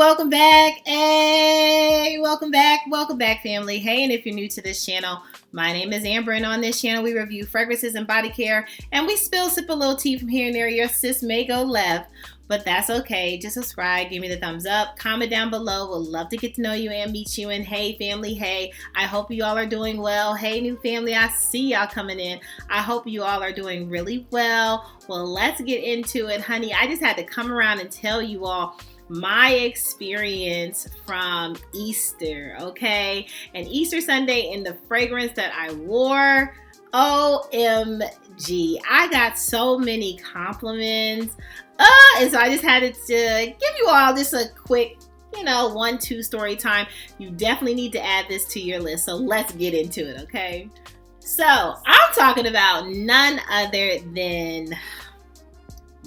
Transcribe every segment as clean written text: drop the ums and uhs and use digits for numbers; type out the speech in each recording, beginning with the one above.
welcome back. Hey, welcome back, family. Hey, and if you're new to this channel, my name is Amber, and on this channel, we review fragrances and body care, and we sip a little tea from here and there. Your sis may go left, but that's okay. Just subscribe, give me the thumbs up, comment down below. We'd love to get to know you and meet you. And hey, family, hey, I hope you all are doing well. Hey, new family, I see y'all coming in. I hope you all are doing really well. Well, let's get into it, honey. I just had to come around and tell you all my experience from Easter, okay? And Easter Sunday and the fragrance that I wore, OMG. I got so many compliments. And so I just had to give you all just a quick, 1-2 story time. You definitely need to add this to your list. So let's get into it, okay? So I'm talking about none other than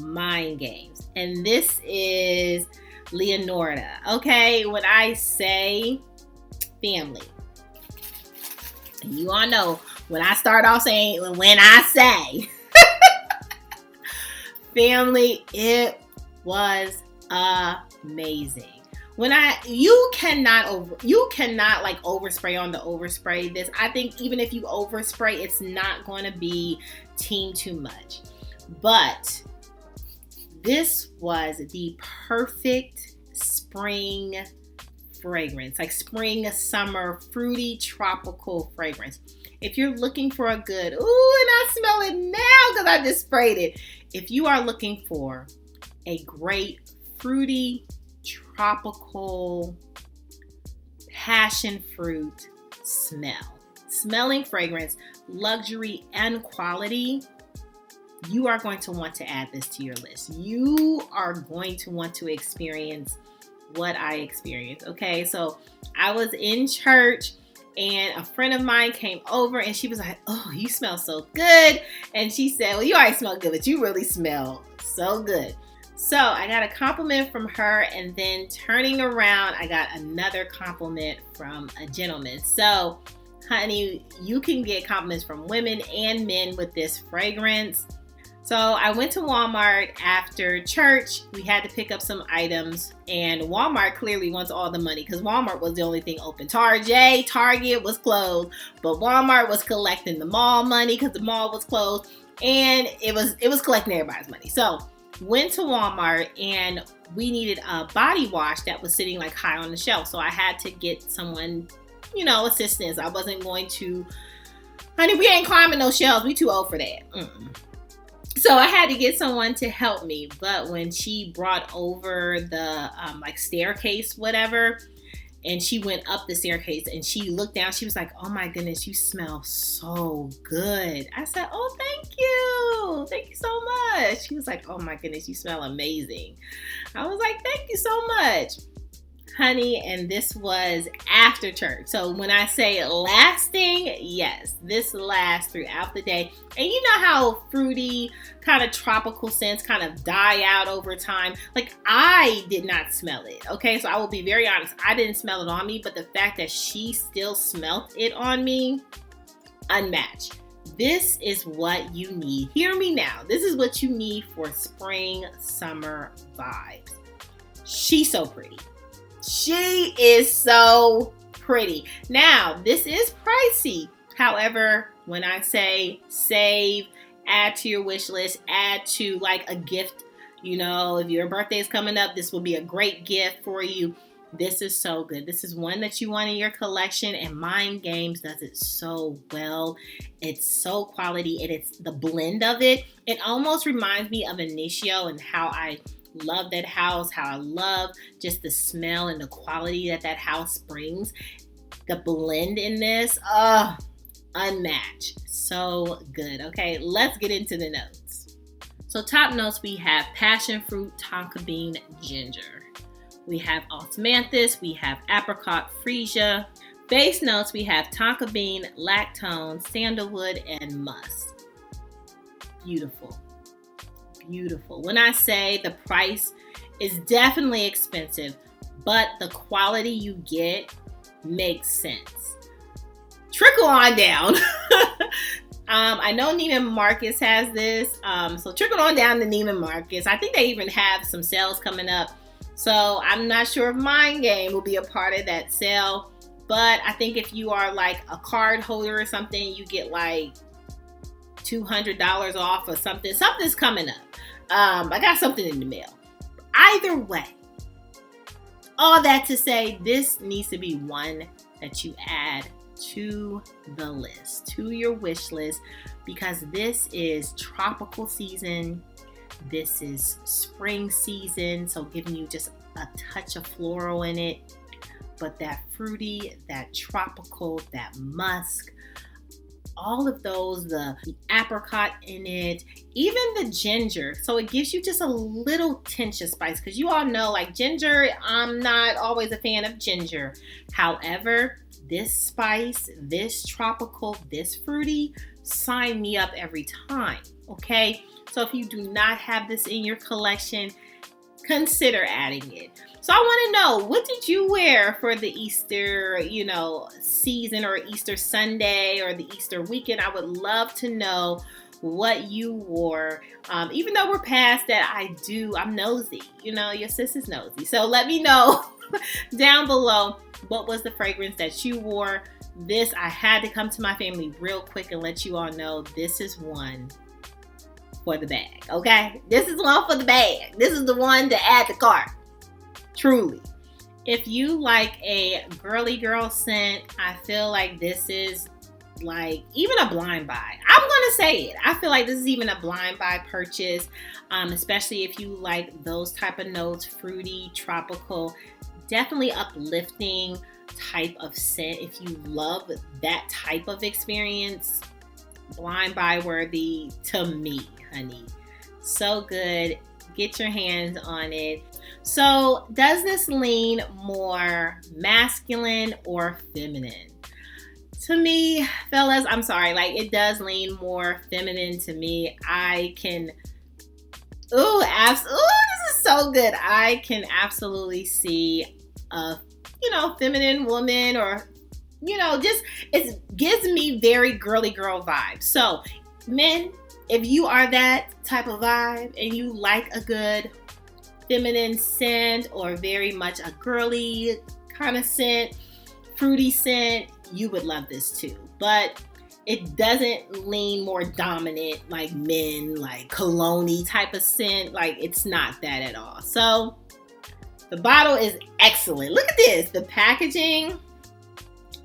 Mind Games. And this is Lionora, okay? When I say family, you all know when I start off saying, when I say family, it was amazing. You cannot like overspray on the overspray this. I think even if you overspray, it's not going to be team too much. But this was the perfect spring fragrance, like spring, summer, fruity, tropical fragrance. If you're looking for a good, and I smell it now because I just sprayed it. If you are looking for a great fruity, tropical, passion fruit smelling fragrance, luxury and quality, you are going to want to add this to your list. You are going to want to experience what I experienced, okay? So I was in church and a friend of mine came over and she was like, "Oh, you smell so good." And she said, "Well, you already smell good, but you really smell so good." So I got a compliment from her, and then turning around, I got another compliment from a gentleman. So, honey, you can get compliments from women and men with this fragrance. So I went to Walmart after church. We had to pick up some items, and Walmart clearly wants all the money because Walmart was the only thing open. Target was closed, but Walmart was collecting the mall money because the mall was closed, and it was collecting everybody's money. So went to Walmart, and we needed a body wash that was sitting like high on the shelf. So I had to get someone, assistance. I wasn't going to, honey, we ain't climbing no shelves. We too old for that. So I had to get someone to help me. But when she brought over the staircase, whatever, and she went up the staircase and she looked down, she was like, "Oh my goodness, you smell so good." I said, "Oh, thank you. Thank you so much." She was like, "Oh my goodness, you smell amazing." I was like, "Thank you so much." Honey, and this was after church. So when I say lasting, yes, this lasts throughout the day. And you know how fruity, kind of tropical scents kind of die out over time? Like, I did not smell it, okay? So I will be very honest. I didn't smell it on me, but the fact that she still smelled it on me, unmatched. This is what you need. Hear me now. This is what you need for spring, summer vibes. She's so pretty. She is so pretty. Now, this is pricey. However, when I say save, add to your wish list, add to like a gift, if your birthday is coming up, this will be a great gift for you. This is so good. This is one that you want in your collection, and Mind Games does it so well. It's so quality, and it's the blend of it. It almost reminds me of Initio and how I love that house, how I love just the smell and the quality that house brings. The blend in this, unmatched. So good. Okay, let's get into the notes. So top notes, we have passion fruit, tonka bean, ginger. We have osmanthus, we have apricot, freesia. Base notes, we have tonka bean, lactone, sandalwood, and musk. Beautiful. Beautiful. When I say the price is definitely expensive, but the quality you get makes sense. Trickle on down. I know Neiman Marcus has this, so trickle on down to Neiman Marcus. I think they even have some sales coming up. So I'm not sure if Mind Game will be a part of that sale, but I think if you are like a card holder or something, you get like $200 off or something. Something's coming up. I got something in the mail. Either way, all that to say, this needs to be one that you add to the list, to your wish list, because this is tropical season. This is spring season, so giving you just a touch of floral in it, but that fruity, that tropical, that musk, all of those, the apricot in it, even the ginger. So it gives you just a little tinge of spice, because you all know, like ginger, I'm not always a fan of ginger. However, this spice, this tropical, this fruity, sign me up every time, okay? So if you do not have this in your collection, consider adding it. So I want to know, what did you wear for the Easter, season, or Easter Sunday or the Easter weekend? I would love to know what you wore. Even though we're past that, I'm nosy. Your sis is nosy. So let me know down below, what was the fragrance that you wore. This, I had to come to my family real quick and let you all know this is one for the bag, okay? This is one for the bag. This is the one to add to cart. Truly. If you like a girly girl scent, I feel like this is like even a blind buy. I'm gonna say it. I feel like this is even a blind buy purchase, especially if you like those type of notes, fruity, tropical, definitely uplifting type of scent. If you love that type of experience, blind buy worthy to me, honey. So good. Get your hands on it. So does this lean more masculine or feminine? To me, fellas, I'm sorry, like it does lean more feminine to me. This is so good. I can absolutely see a, feminine woman, or, just, it gives me very girly girl vibes. So men, if you are that type of vibe and you like a good feminine scent, or very much a girly kind of scent, fruity scent, you would love this too. But it doesn't lean more dominant like men, like cologne-y type of scent. Like it's not that at all. So the bottle is excellent. Look at this. The packaging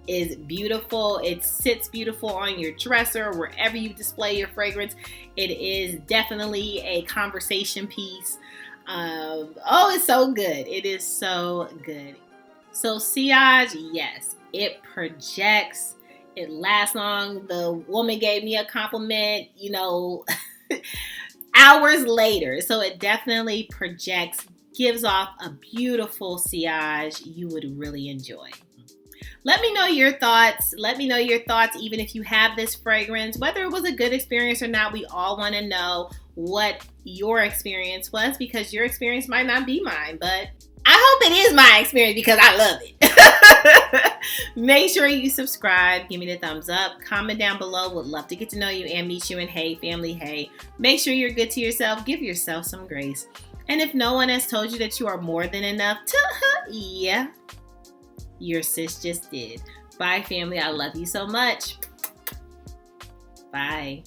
is beautiful. It sits beautiful on your dresser, wherever you display your fragrance. It is definitely a conversation piece. It's so good. It is so good. So sillage, yes, it projects. It lasts long. The woman gave me a compliment, hours later. So it definitely projects, gives off a beautiful sillage you would really enjoy. Let me know your thoughts. Let me know your thoughts, even if you have this fragrance, whether it was a good experience or not. We all want to know what your experience was, because your experience might not be mine, but I hope it is my experience because I love it. Make sure you subscribe, give me the thumbs up, comment down below. Would love to get to know you and meet you. And hey, family, hey, make sure you're good to yourself. Give yourself some grace. And if no one has told you that you are more than enough, yeah, your sis just did. Bye, family. I love you so much. Bye.